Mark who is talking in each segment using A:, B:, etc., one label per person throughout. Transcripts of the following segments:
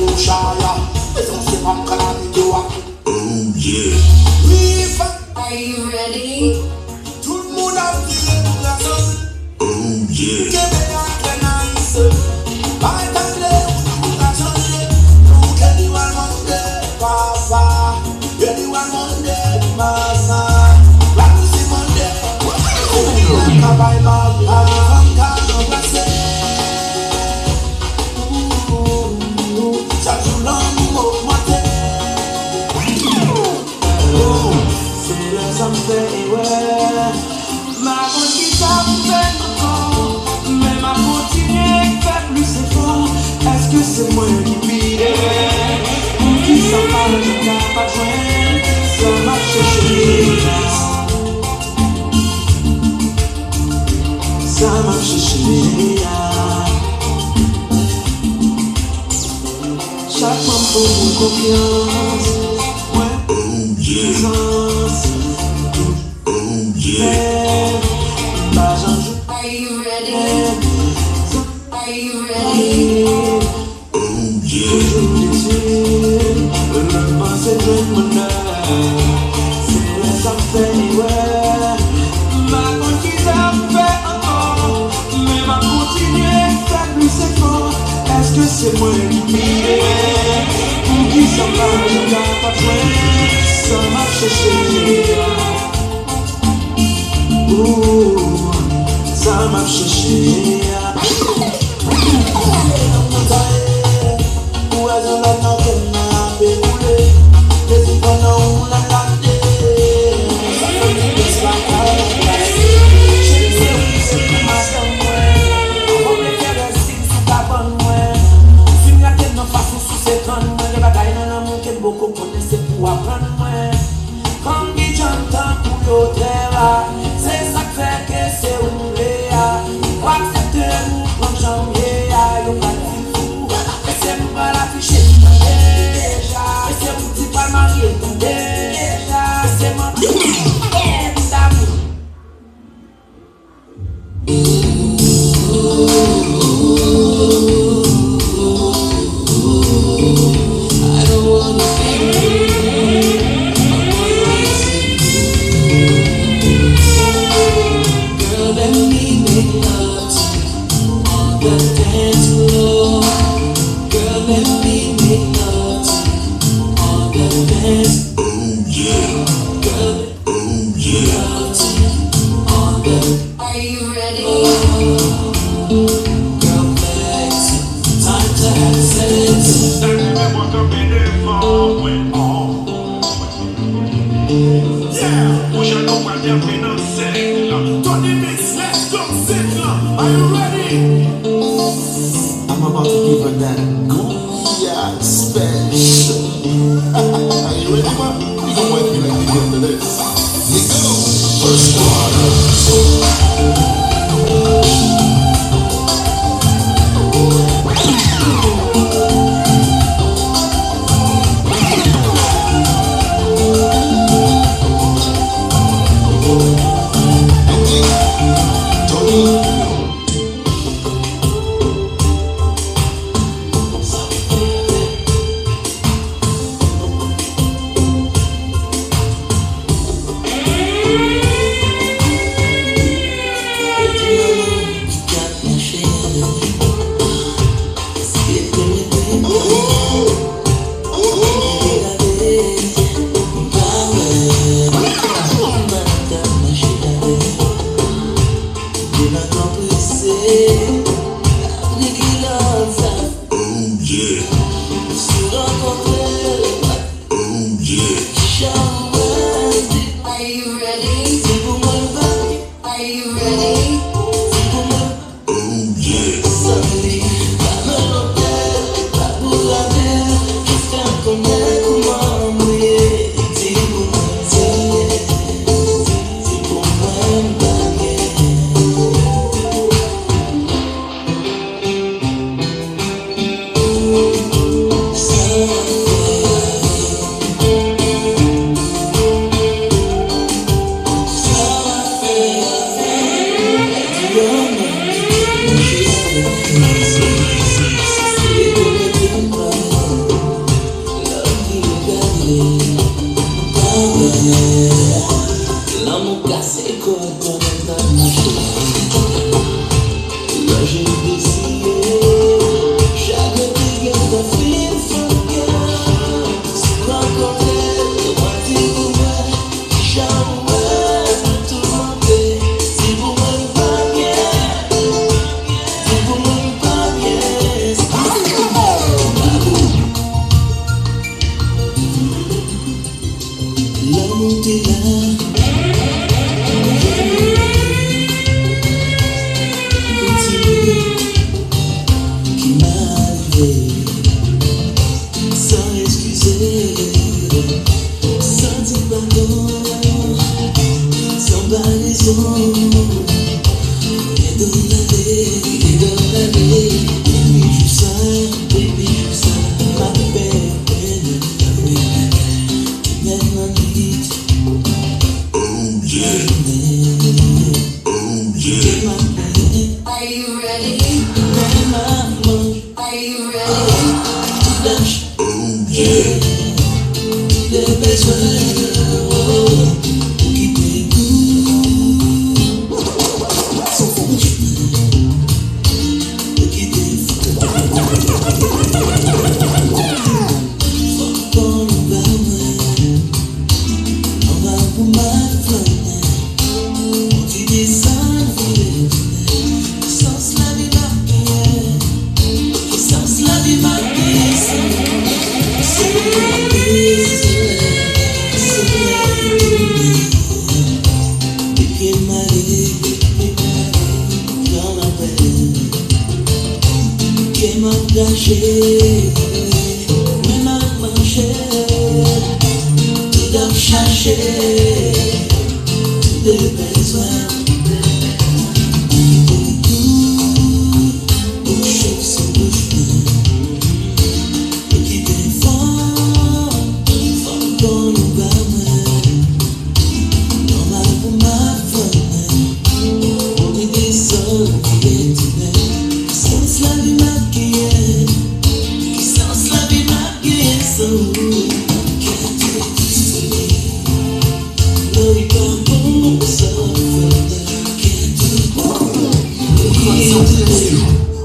A: Oh yeah. Are you ready? Oh yeah.
B: Est-ce que c'est moi qui pide? Pour qui ça parle, je n'ai pas joint. Ça m'a cherché. Ça m'a cherché. Chaque fois pour vous confiance. Ouais.
A: Oh yeah. Oh yeah.
B: Are you ready? Are you ready?
A: Oh yeah.
B: Est-ce que c'est moi qui pire? Pour qui ça va, je n'ai pas besoin. Ça m'a cherché. Ça m'a cherché.
C: C'est ça fait que c'est un réa. Acceptez-nous comme janvier. C'est pas l'afficher déjà. C'est un petit pas marié déjà. C'est mon d'amour. I don't wanna
B: I'm about to give her that Gouya special.
D: Are you ready, man? You don't want to be like the end of this. We go. First
C: ready? Are you ready?
A: Oh yeah.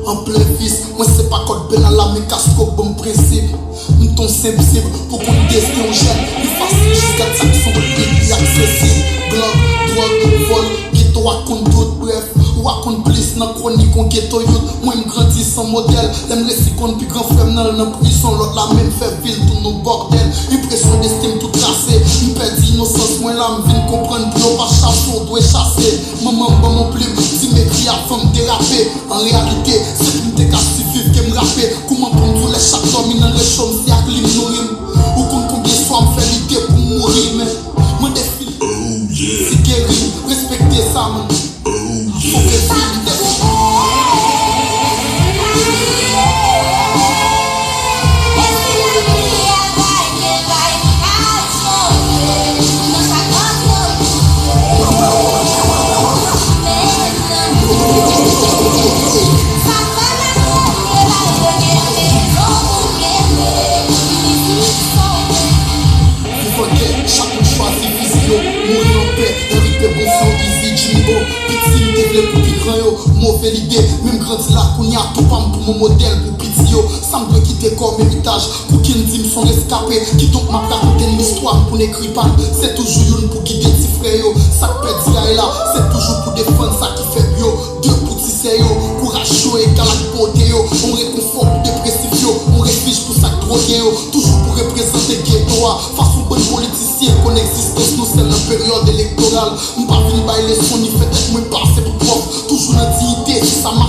D: En plein vice, moi c'est pas code bel à la mais casco bon principe. M'ton sensible pour qu'on destin gêne. Il facile jusqu'à ça que son pays accessible. Glock, drogue, vol, ghetto raconte d'autres bref. Raconte plus dans chronique on ghetto youth. Moi m'grandis sans modèle. L'aime laisser compte puis grand frère dans prison. L'autre la même fait ville tout nos bordel. Impression d'estime tout tracé. M'perdi innocence, moi là m'vine comprendre pour pas chasser, on doit chasser. Maman bon mon plus, si m'écrit à femme déraper. En réalité, c'est une des cas vivre qui me rappelle. Comment pour nous les chaque homme dans les chambres si à clim nourrir. Ou combien soit me fait l'idée pour mourir. Mais mon défi, c'est guéri, respecter ça man. Faut que mauvais l'idée, même grandi là qu'on y a tout pas pour mon modèle pour pitié. Ça me doit quitter comme héritage. Pour qui me dit son rescapé, qui donc m'a raconté une histoire pour n'écrire pas. C'est toujours une pour guider petit frère. Ça que pète et là, c'est toujours pour défendre ça qui fait bio. Deux petits c'est courageux et galak côté. On réconfort pour dépressif, on réfugie pour ça que drogué. Toujours pour représenter ghetto. Face aux bonnes politiciens qu'on existe, nous c'est la période électorale. On pas venir bailler son, il fait être moins passé pour prof. Toujours la dignité, si ça marche.